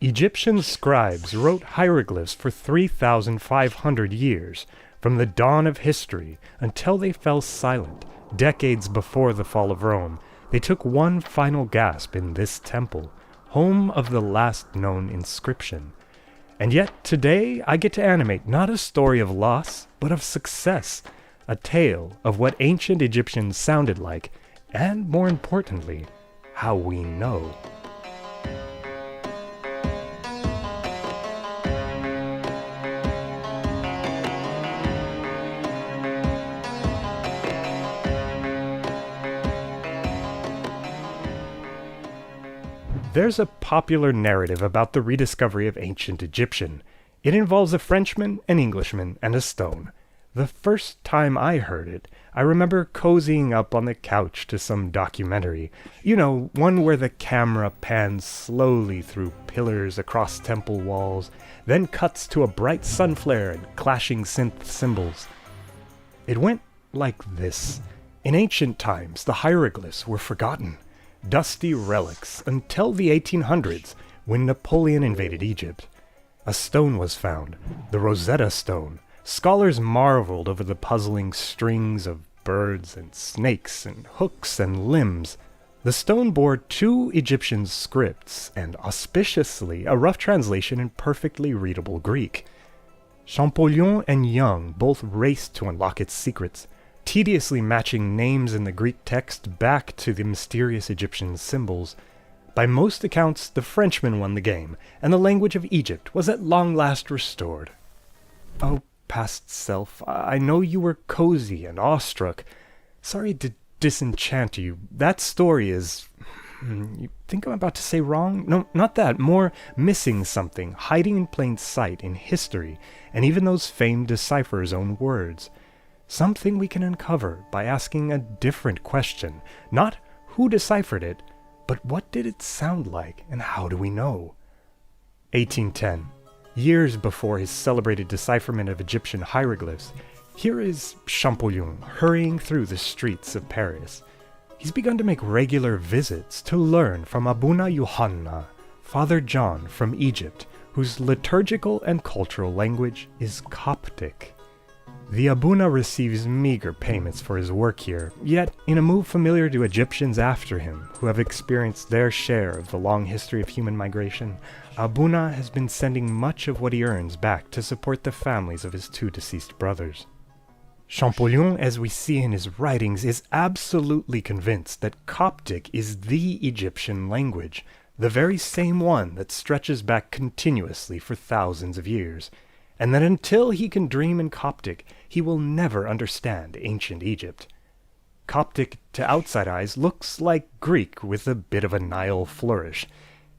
Egyptian scribes wrote hieroglyphs for 3,500 years, from the dawn of history until they fell silent, decades before the fall of Rome. They took one final gasp in this temple, home of the last known inscription. And yet today I get to animate not a story of loss, but of success, a tale of what ancient Egyptians sounded like, and more importantly, how we know. There's a popular narrative about the rediscovery of ancient Egyptian. It involves a Frenchman, an Englishman, and a stone. The first time I heard it, I remember cozying up on the couch to some documentary. You know, one where the camera pans slowly through pillars across temple walls, then cuts to a bright sun flare and clashing synth cymbals. It went like this. In ancient times, the hieroglyphs were forgotten. Dusty relics until the 1800s, when Napoleon invaded Egypt. A stone was found, the Rosetta Stone. Scholars marveled over the puzzling strings of birds and snakes and hooks and limbs. The stone bore 2 Egyptian scripts and, auspiciously, a rough translation in perfectly readable Greek. Champollion and Young both raced to unlock its secrets, tediously matching names in the Greek text back to the mysterious Egyptian symbols. By most accounts, the Frenchman won the game, and the language of Egypt was at long last restored. Oh, past self, I know you were cozy and awestruck. Sorry to disenchant you. That story is... You think I'm about to say wrong? No, not that. More missing something, hiding in plain sight in history, and even those famed decipherers' own words. Something we can uncover by asking a different question. Not who deciphered it, but what did it sound like, and how do we know? 1810. Years before his celebrated decipherment of Egyptian hieroglyphs, here is Champollion hurrying through the streets of Paris. He's begun to make regular visits to learn from Abuna Yohanna, Father John from Egypt, whose liturgical and cultural language is Coptic. The Abuna receives meager payments for his work here, yet in a move familiar to Egyptians after him, who have experienced their share of the long history of human migration, Abuna has been sending much of what he earns back to support the families of his 2 deceased brothers. Champollion, as we see in his writings, is absolutely convinced that Coptic is the Egyptian language, the very same one that stretches back continuously for thousands of years, and that until he can dream in Coptic, he will never understand ancient Egypt. Coptic, to outside eyes, looks like Greek with a bit of a Nile flourish.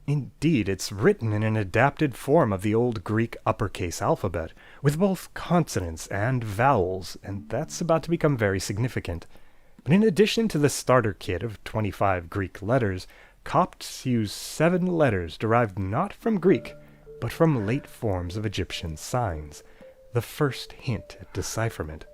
Indeed, it's written in an adapted form of the old Greek uppercase alphabet, with both consonants and vowels, and that's about to become very significant. But in addition to the starter kit of 25 Greek letters, Copts use 7 letters derived not from Greek, but from late forms of Egyptian signs, the first hint at decipherment.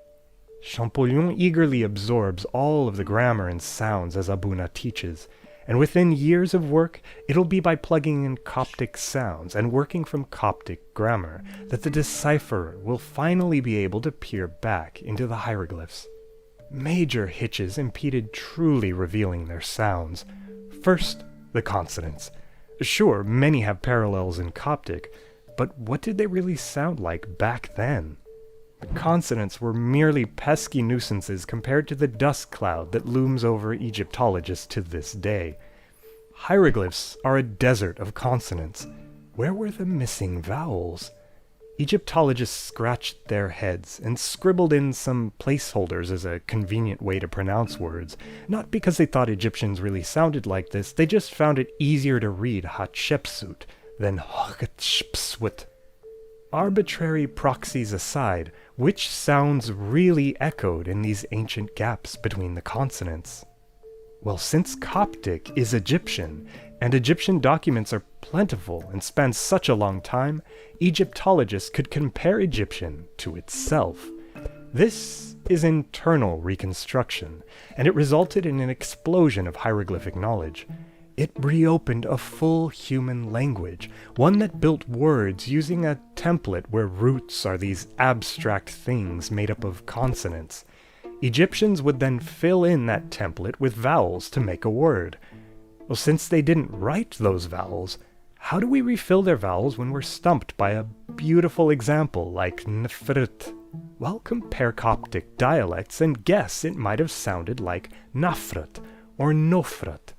Champollion eagerly absorbs all of the grammar and sounds as Abuna teaches, and within years of work, it'll be by plugging in Coptic sounds and working from Coptic grammar that the decipherer will finally be able to peer back into the hieroglyphs. Major hitches impeded truly revealing their sounds. First, the consonants. Sure, many have parallels in Coptic, but what did they really sound like back then? The consonants were merely pesky nuisances compared to the dust cloud that looms over Egyptologists to this day. Hieroglyphs are a desert of consonants. Where were the missing vowels? Egyptologists scratched their heads and scribbled in some placeholders as a convenient way to pronounce words, not because they thought Egyptians really sounded like this, they just found it easier to read Hatshepsut than Hatshepsut. Arbitrary proxies aside, which sounds really echoed in these ancient gaps between the consonants? Well, since Coptic is Egyptian, and Egyptian documents are plentiful and span such a long time, Egyptologists could compare Egyptian to itself. This is internal reconstruction, and it resulted in an explosion of hieroglyphic knowledge. It reopened a full human language, one that built words using a template where roots are these abstract things made up of consonants. Egyptians would then fill in that template with vowels to make a word. Well, since they didn't write those vowels, how do we refill their vowels when we're stumped by a beautiful example like nfrit? Well, compare Coptic dialects and guess it might have sounded like nafrat or nofrat.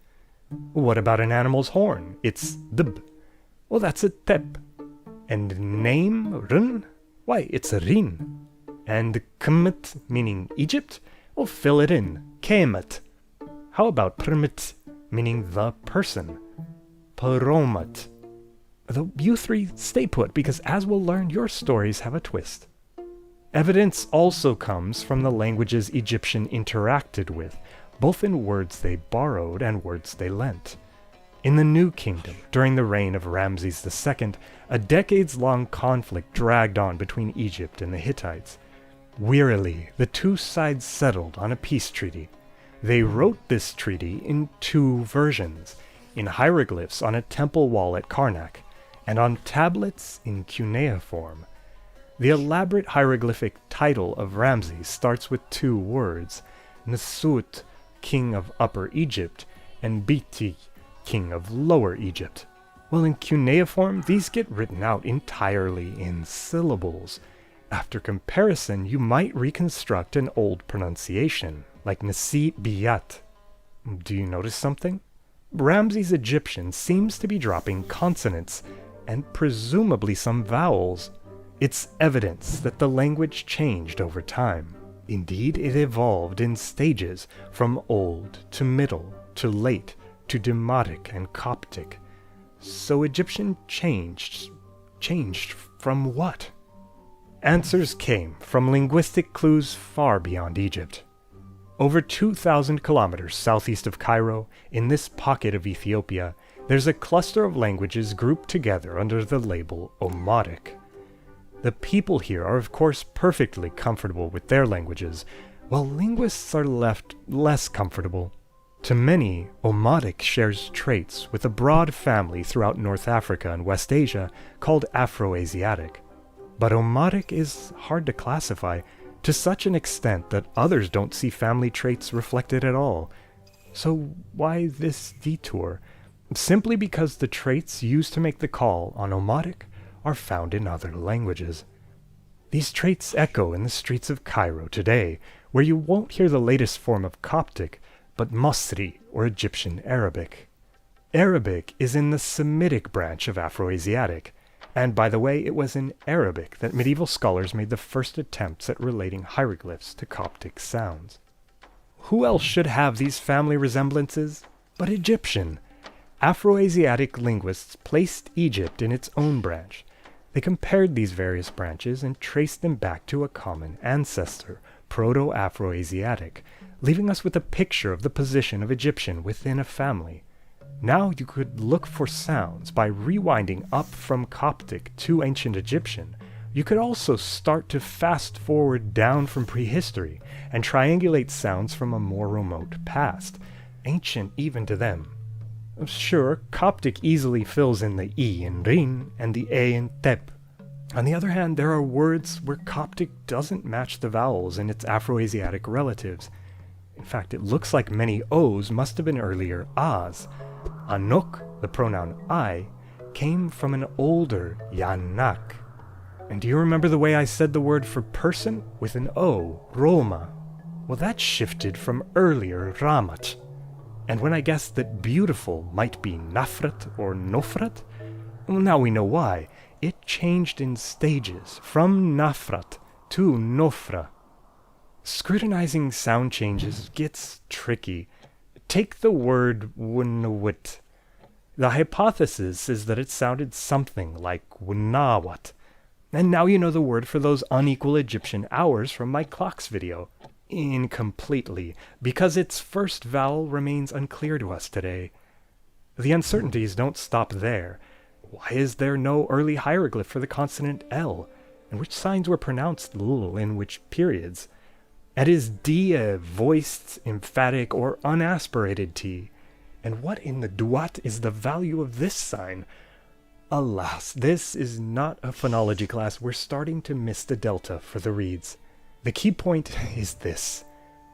What about an animal's horn? It's db. Well, that's a tep. And name, run? Why, it's a rin. And kmet, meaning Egypt? Well, fill it in. Kemet. How about primit, meaning the person? Paromat. Though you three stay put, because as we'll learn, your stories have a twist. Evidence also comes from the languages Egyptian interacted with, both in words they borrowed and words they lent. In the New Kingdom, during the reign of Ramses II, a decades-long conflict dragged on between Egypt and the Hittites. Wearily, the two sides settled on a peace treaty. They wrote this treaty in two versions, in hieroglyphs on a temple wall at Karnak, and on tablets in cuneiform. The elaborate hieroglyphic title of Ramses starts with two words, Nesut, king of Upper Egypt, and Biti, king of Lower Egypt. Well, in cuneiform, these get written out entirely in syllables. After comparison, you might reconstruct an old pronunciation, like Nasi Biyat. Do you notice something? Ramses' Egyptian seems to be dropping consonants, and presumably some vowels. It's evidence that the language changed over time. Indeed, it evolved in stages, from old to middle to late to Demotic and Coptic. So Egyptian changed from what? Answers came from linguistic clues far beyond Egypt. Over 2,000 kilometers southeast of Cairo, in this pocket of Ethiopia, there's a cluster of languages grouped together under the label Omotic. The people here are of course perfectly comfortable with their languages, while linguists are left less comfortable. To many, Omotic shares traits with a broad family throughout North Africa and West Asia called Afro-Asiatic. But Omotic is hard to classify, to such an extent that others don't see family traits reflected at all. So why this detour? Simply because the traits used to make the call on Omotic are found in other languages. These traits echo in the streets of Cairo today, where you won't hear the latest form of Coptic, but Masri, or Egyptian Arabic. Arabic is in the Semitic branch of Afro-Asiatic, and by the way, it was in Arabic that medieval scholars made the first attempts at relating hieroglyphs to Coptic sounds. Who else should have these family resemblances but Egyptian? Afro-Asiatic linguists placed Egypt in its own branch. They compared these various branches and traced them back to a common ancestor, Proto-Afro-Asiatic, leaving us with a picture of the position of Egyptian within a family. Now you could look for sounds by rewinding up from Coptic to ancient Egyptian. You could also start to fast forward down from prehistory and triangulate sounds from a more remote past, ancient even to them. Sure, Coptic easily fills in the E in rin and the A in tep. On the other hand, there are words where Coptic doesn't match the vowels in its Afro-Asiatic relatives. In fact, it looks like many O's must have been earlier A's. Anok, the pronoun I, came from an older Yanak. And do you remember the way I said the word for person with an O, Roma? Well, that shifted from earlier Ramat. And when I guessed that beautiful might be Nafrat or Nofrat, well, now we know why. It changed in stages from Nafrat to Nofra. Scrutinizing sound changes gets tricky. Take the word Wunnawit. The hypothesis is that it sounded something like Wunnawat. And now you know the word for those unequal Egyptian hours from my clocks video. Incompletely, because its first vowel remains unclear to us today. The uncertainties don't stop there. Why is there no early hieroglyph for the consonant L? And which signs were pronounced L in which periods? And is D a voiced, emphatic, or unaspirated T? And what in the duat is the value of this sign? Alas, this is not a phonology class. We're starting to miss the delta for the reads. The key point is this.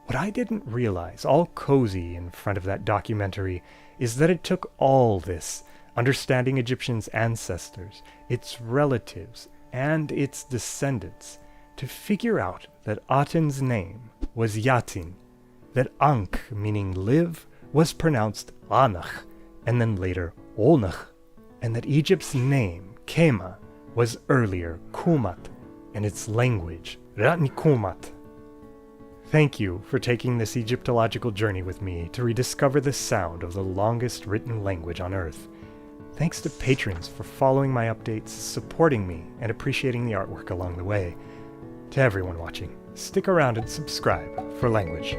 What I didn't realize, all cozy in front of that documentary, is that it took all this, understanding Egyptians' ancestors, its relatives, and its descendants, to figure out that Aten's name was Yatin, that Ankh, meaning live, was pronounced Anach, and then later Olnach, and that Egypt's name, Kema, was earlier Kumat, and its language, Ratnikumat. Thank you for taking this Egyptological journey with me to rediscover the sound of the longest written language on Earth. Thanks to patrons for following my updates, supporting me, and appreciating the artwork along the way. To everyone watching, stick around and subscribe for language.